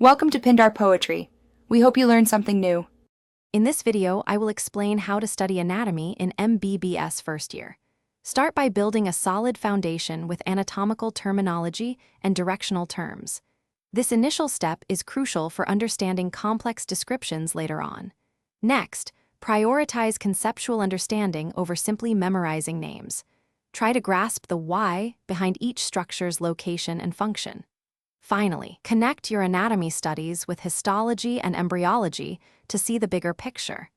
Welcome to Pindar Poetry. We hope you learned something new. In this video, I will explain how to study anatomy in MBBS first year. Start by building a solid foundation with anatomical terminology and directional terms. This initial step is crucial for understanding complex descriptions later on. Next, prioritize conceptual understanding over simply memorizing names. Try to grasp the why behind each structure's location and function. Finally, connect your anatomy studies with histology and embryology to see the bigger picture.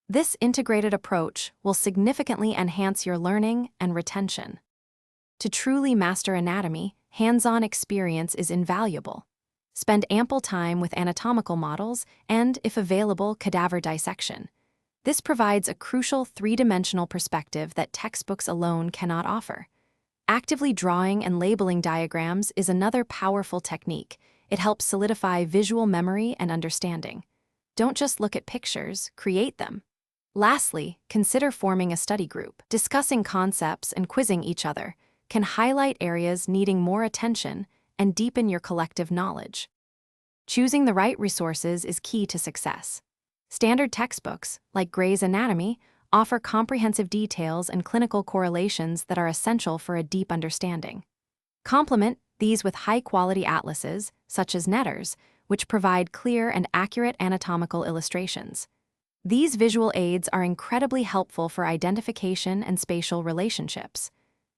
This integrated approach will significantly enhance your learning and retention. To truly master anatomy, hands-on experience is invaluable. Spend ample time with anatomical models and, if available, cadaver dissection. This provides a crucial three-dimensional perspective that textbooks alone cannot offer. Actively drawing and labeling diagrams is another powerful technique. It helps solidify visual memory and understanding. Don't just look at pictures, create them. Lastly, consider forming a study group. Discussing concepts and quizzing each other can highlight areas needing more attention and deepen your collective knowledge. Choosing the right resources is key to success. Standard textbooks, like Gray's Anatomy, offer comprehensive details and clinical correlations that are essential for a deep understanding. Complement these with high-quality atlases, such as Netter's, which provide clear and accurate anatomical illustrations. These visual aids are incredibly helpful for identification and spatial relationships.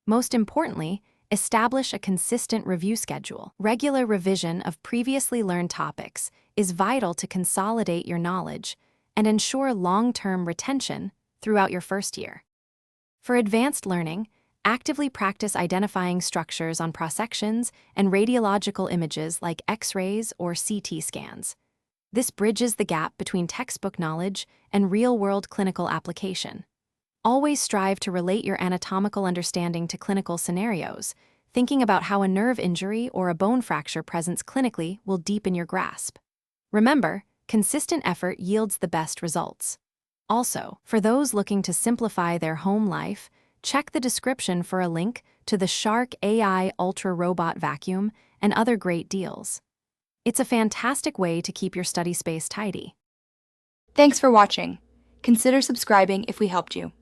Most importantly, establish a consistent review schedule. Regular revision of previously learned topics is vital to consolidate your knowledge and ensure long-term retention throughout your first year. For advanced learning, actively practice identifying structures on prosections and radiological images like X-rays or CT scans. This bridges the gap between textbook knowledge and real-world clinical application. Always strive to relate your anatomical understanding to clinical scenarios. Thinking about how a nerve injury or a bone fracture presents clinically will deepen your grasp. Remember, consistent effort yields the best results. Also, for those looking to simplify their home life, check the description for a link to the Shark AI Ultra Robot Vacuum and other great deals. It's a fantastic way to keep your study space tidy. Thanks for watching. Consider subscribing if we helped you.